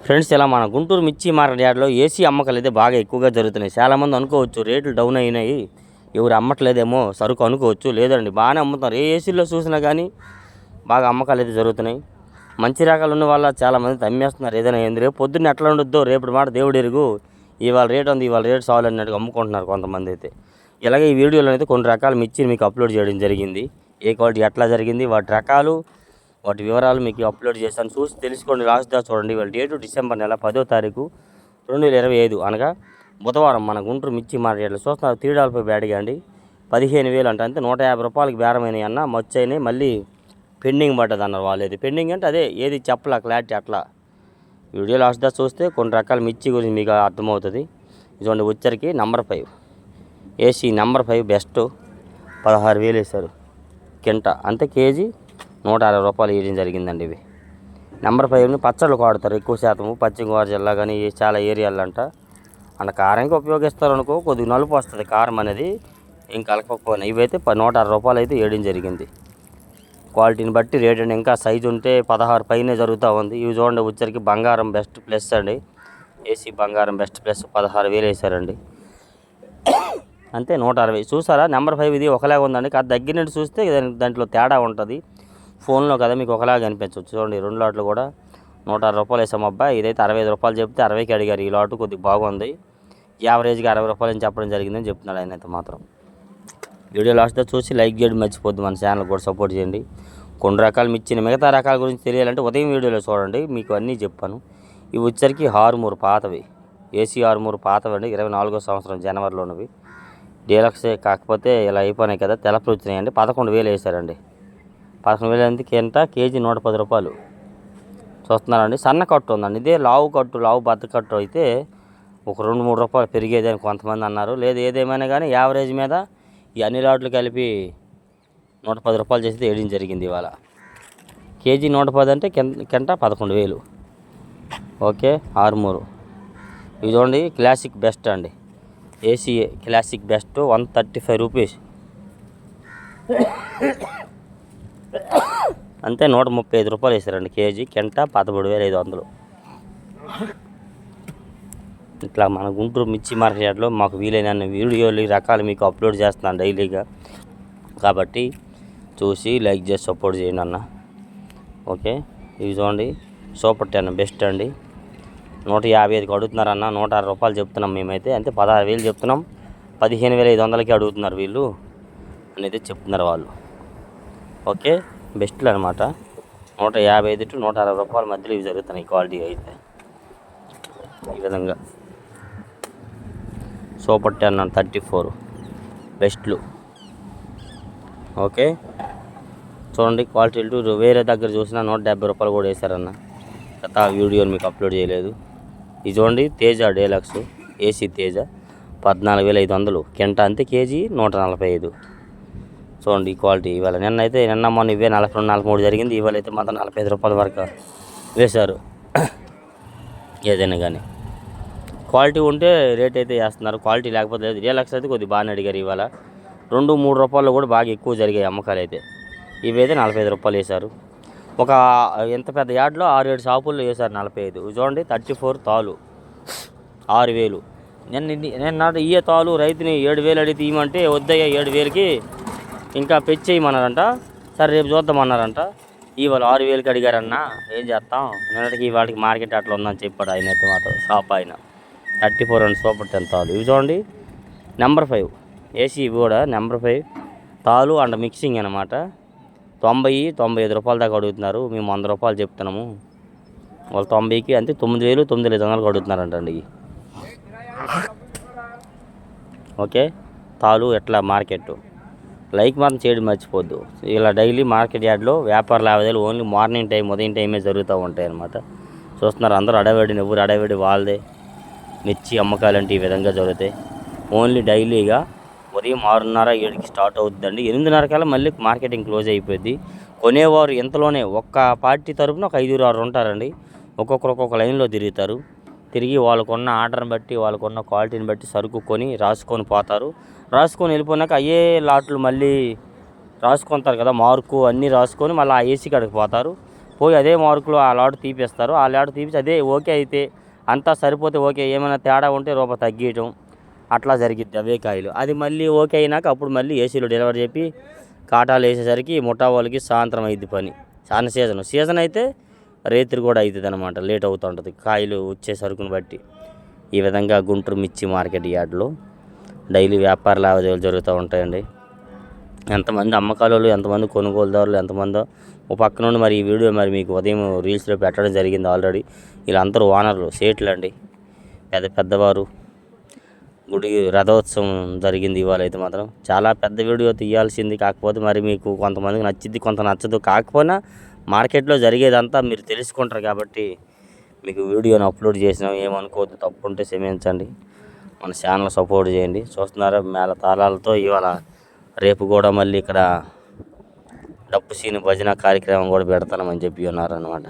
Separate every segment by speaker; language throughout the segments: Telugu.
Speaker 1: ఫ్రెండ్స్, ఇలా మన గుంటూరు మిర్చి మార్కెట్ యార్డ్లో ఏసీ అమ్మకాలు అయితే బాగా ఎక్కువగా జరుగుతున్నాయి. చాలామంది అనుకోవచ్చు రేట్లు డౌన్ అయినాయి, ఎవరు అమ్మట్లేదేమో సరుకు అనుకోవచ్చు. లేదండి, బాగానే అమ్ముతున్నారు. ఏ ఏసీలో చూసినా కానీ బాగా అమ్మకాలు అయితే జరుగుతున్నాయి. మంచి రకాలు ఉన్న వాళ్ళ చాలామంది అమ్మేస్తున్నారు. ఏదైనా ఏంది రేపు పొద్దున్న ఎట్లా ఉండొద్దో రేపు మాట దేవుడు ఎరుగు. ఇవాళ రేట్ ఉంది, ఇవాళ రేట్ చాలు అన్నట్టుగా అమ్ముకుంటున్నారు కొంతమంది అయితే. ఇలాగే ఈ వీడియోలో అయితే కొన్ని రకాల మిర్చిని మీకు అప్లోడ్ చేయడం జరిగింది. ఏ క్వాలిటీ ఎట్లా జరిగింది, వాటి రకాలు, వాటి వివరాలు మీకు అప్లోడ్ చేస్తాను. చూసి తెలుసుకోండి, లాస్ట్ దా చూడండి. వాళ్ళ డేటు డిసెంబర్ నెల 10వ తారీఖు 2025 అనగా బుధవారం మన గుంటూరు మిర్చి మార్కెట్లో చూస్తున్నారు. $3 బ్యాడ్గా అండి, 15,000 అంట. అంతే 150 రూపాయలకి బేరమైనవి అన్న మచ్చైనాయి. మళ్ళీ పెండింగ్ పడ్డది అన్నారు వాళ్ళు. ఏది పెండింగ్ అంటే అదే ఏది చెప్పలా క్లారిటీ అట్లా. వీడియో లాస్ట్ దా చూస్తే కొన్ని రకాల మిర్చి గురించి మీకు అర్థమవుతుంది. ఇదిగోండి వచ్చరికి నెంబర్ 5 ఏసీ నెంబర్ 5 బెస్ట్ 16,000 వేశారు కింట. అంతే కేజీ 160 రూపాయలు వేయడం జరిగిందండి. ఇవి నెంబర్ 5ని పచ్చళ్ళు వాడతారు ఎక్కువ శాతము. పశ్చిమ గోదావరి జిల్లా కానీ చాలా ఏరియాలు అంట కారంగా ఉపయోగిస్తారు అనుకో. కొద్దిగా నలుపు వస్తుంది కారం అనేది, ఏం కలపకపోయినా. ఇవైతే 160 రూపాయలు అయితే వేయడం జరిగింది. క్వాలిటీని బట్టి రేట్ అండి. ఇంకా సైజు ఉంటే 16 పైనే జరుగుతూ ఉంది. ఇవి చూడండి వచ్చరికి బంగారం బెస్ట్ ప్లస్ అండి. ఏసీ బంగారం బెస్ట్ ప్లస్ 16,000 వేశారండి. అంతే 160. చూసారా నెంబర్ 5 ఇది ఒకలాగా ఉందండి. కాదు దగ్గర నుండి చూస్తే దాంట్లో తేడా ఉంటుంది. ఫోన్లో కదా మీకు ఒకలాగా అనిపించవచ్చు. చూడండి 2 లాట్లు కూడా 160 రూపాయలు వేసాం అబ్బాయి. ఇదైతే 65 రూపాయలు చెప్తే 60కి అడిగారు. ఈ లాటు కొద్దిగా బాగుంది. యావరేజ్గా 60 రూపాయలు అని చెప్పడం జరిగిందని చెప్తున్నాడు ఆయన అయితే మాత్రం. వీడియో లాస్ట్తో చూసి లైక్ చేయడం మర్చిపోద్దు. మన ఛానల్ కూడా సపోర్ట్ చేయండి. కొన్ని రకాలు మిర్చిన మిగతా రకాల గురించి తెలియాలంటే ఉదయం వీడియోలో చూడండి, మీకు అన్నీ చెప్పాను. ఇవి వచ్చరికి హార్మూర్ పాతవి, ఏసీ హార్మూర్ పాతవి అండి. 24వ సంవత్సరం జనవరిలోనివి. డీలక్సే కాకపోతే ఇలా అయిపోయినాయి కదా, తెలపలు వచ్చినాయండి. 11,000 వేశారండి. 11,000 అంతే కింట. కేజీ 110 రూపాయలు చూస్తున్నారండి. సన్న కట్టు ఉందండి. ఇదే లావు కట్టు, లావు బద్ద కట్టు అయితే ఒక 2-3 రూపాయలు పెరిగేదని కొంతమంది అన్నారు. లేదు ఏదేమైనా కానీ యావరేజ్ మీద ఈ అన్ని లాట్లు కలిపి 110 రూపాయలు చేసి వేయడం జరిగింది ఇవాళ. కేజీ 110 అంటే కింట 11,000. ఓకే, ఆర్మూరు. ఇది చూడండి క్లాసిక్ బెస్ట్ అండి. AC classic best 135 rupees. అంతే 135 రూపాయలు వేసారండి కేజీ. కింట 13,500. ఇట్లా మన గుంటూరు మిర్చి మార్కెట్లో మాకు వీలైన వీడియోలు రకాలు మీకు అప్లోడ్ చేస్తున్నాను డైలీగా. కాబట్టి చూసి లైక్ చేసి సపోర్ట్ చేయండి అన్న. ఓకే, ఇవి చూడండి సూపర్ 10 బెస్ట్ అండి. 155కి అడుగుతున్నారన్న. 160 రూపాయలు చెప్తున్నాం మేమైతే. అంతే 16,000 చెప్తున్నాం. 15,500కి అడుగుతున్నారు వీళ్ళు అనేది చెప్తున్నారు వాళ్ళు. ఓకే, బెస్ట్లు అనమాట. 155 to 160 రూపాయల మధ్యలో ఇవి జరుగుతున్నాయి క్వాలిటీ అయితే. ఈ విధంగా సూపర్ 10 34 బెస్ట్లు. ఓకే, చూడండి క్వాలిటీలు వేరే దగ్గర చూసినా 170 రూపాయలు కూడా వేశారన్న. గత వీడియోని మీకు అప్లోడ్ చేయలేదు. ఇది చూడండి తేజ డీలక్స్ ఏసీ తేజ 14,500 కింట. అంతే కేజీ 145. చూడండి ఈ క్వాలిటీ. ఇవాళ నిన్న మొన్న ఇవే 42-43 జరిగింది. ఇవాళ అయితే మాత్రం 45 రూపాయల వరకు వేశారు. ఏదైనా కానీ క్వాలిటీ ఉంటే రేట్ అయితే వేస్తున్నారు, క్వాలిటీ లేకపోతే లేదు. డీలక్స్ అయితే కొద్దిగా బాగానే అడిగారు. ఇవాళ 2-3 రూపాయలు కూడా బాగా ఎక్కువ జరిగాయి అమ్మకాలు అయితే. ఇవైతే 45 రూపాయలు వేశారు. ఒక ఎంత పెద్ద యార్డ్లో 6-7 షాపుల్లో వేశారు 45. చూడండి 34 తాలు 6,000. నిన్న ఇయ్యే తాలు రైతుని 7,000 అడిగితే ఇవ్వమంటే వద్దయ్యా 7,000కి ఇంకా పెంచేయమన్నారంట. సరే రేపు చూద్దామన్నారంట. ఇవాళ 6,000కి అడిగారన్న. ఏం చేస్తాం, నిన్నటికి వాటికి మార్కెట్ అట్లా ఉందని చెప్పాడు ఆయన అయితే మాత్రం. షాప్ ఆయన 34 అండి సూపర్ 10 తాలు. ఇవి చూడండి నెంబర్ 5 ఏసీ. ఇవి కూడా నెంబర్ 5 తాలు అండ్ మిక్సింగ్ అనమాట. 90-95 రూపాయల దాకా అడుగుతున్నారు. మేము 100 రూపాయలు చెప్తున్నాము. వాళ్ళు 90కి అంతే 9,000-9,500 అడుగుతున్నారంటండి. ఓకే, తాలు ఎట్లా మార్కెట్ లైక్ మాత్రం చేయడం మర్చిపోద్దు. ఇలా డైలీ మార్కెట్ యార్డ్లో వ్యాపార లావాదేవీలు ఓన్లీ మార్నింగ్ టైం, ఉదయం టైమే జరుగుతూ ఉంటాయి అన్నమాట. చూస్తున్నారు అందరూ అడవిడి, ఎవరు అడవిడి వాళ్ళదే. మిర్చి అమ్మకాలంటే ఈ విధంగా జరుగుతాయి. ఓన్లీ డైలీగా ఉదయం 6:30-7కి స్టార్ట్ అవుతుందండి. 8:30 కల్లా మళ్ళీ మార్కెటింగ్ క్లోజ్ అయిపోద్ది. కొనేవారు ఇంతలోనే ఒక్క పార్టీ తరపున ఒక 5-6 ఉంటారండి. ఒక్కొక్కరు ఒక్కొక్క లైన్లో తిరుగుతారు. తిరిగి వాళ్ళకున్న ఆర్డర్ని బట్టి, వాళ్ళకున్న క్వాలిటీని బట్టి సరుకు కొని రాసుకొని పోతారు. రాసుకొని వెళ్ళిపోయినాక అయ్యే లాట్లు మళ్ళీ రాసుకుంటారు కదా, మార్కు అన్నీ రాసుకొని మళ్ళీ ఆ ఏసీ కాడికి పోతారు. పోయి అదే మార్కులో ఆ లాట్ తీపిస్తారు. ఆ లాట్ తీపిచి అదే ఓకే అయితే అంతా సరిపోతే ఓకే, ఏమైనా తేడా ఉంటే రూపాయి తగ్గించడం అట్లా జరిగిద్ది అవే కాయలు. అది మళ్ళీ ఓకే అయినాక అప్పుడు మళ్ళీ ఏసీలో డెలివరీ చెప్పి కాటాలు వేసేసరికి ముఠా వాళ్ళకి సాయంత్రం అయింది పని. చాలా సీజన్ అయితే రేత్రి కూడా అవుతుంది అనమాట, లేట్ అవుతూ ఉంటుంది కాయలు వచ్చే సరుకుని బట్టి. ఈ విధంగా గుంటూరు మిర్చి మార్కెట్ యార్డ్లో డైలీ వ్యాపార లావాదేవీలు జరుగుతూ ఉంటాయండి. ఎంతమంది అమ్మకాలు, ఎంతమంది కొనుగోలుదారులు, ఎంతమందో ఓ పక్క నుండి మరి ఈ వీడియో మరి మీకు ఉదయం రీల్స్లో పెట్టడం జరిగింది ఆల్రెడీ. వీళ్ళందరూ ఓనర్లు, సేట్లు అండి, పెద్దవారు. గుడి రథోత్సవం జరిగింది ఇవాళ అయితే మాత్రం. చాలా పెద్ద వీడియో తీయాల్సింది, కాకపోతే మరి మీకు కొంతమందికి నచ్చిద్ది, కొంత నచ్చదు. కాకపోయినా మార్కెట్లో జరిగేదంతా మీరు తెలుసుకుంటారు కాబట్టి మీకు వీడియోని అప్లోడ్ చేసినాం. ఏమనుకోవద్దు, తప్పు ఉంటే క్షమించండి. మన ఛానల్ సపోర్ట్ చేయండి. చూస్తున్నారా మేళ తాళాలతో ఇవాళ రేపు కూడా మళ్ళీ ఇక్కడ డప్పు సీని భజన కార్యక్రమం కూడా పెడతామని చెప్పి ఉన్నారనమాట.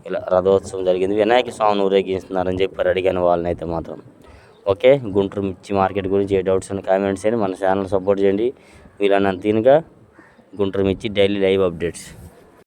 Speaker 1: ఇలా రథోత్సవం జరిగింది, వినాయక స్వామిని ఊరేగిస్తున్నారని చెప్పారు అడిగాను వాళ్ళని అయితే మాత్రం. ఓకే, గుంటూరు మిర్చి మార్కెట్ గురించి ఏ డౌట్స్ అని కామెంట్స్ చేయండి. మన ఛానల్ సపోర్ట్ చేయండి. వీళ్ళన్నంత తీనుగా గుంటూరు మిర్చి డైలీ లైవ్ అప్డేట్స్.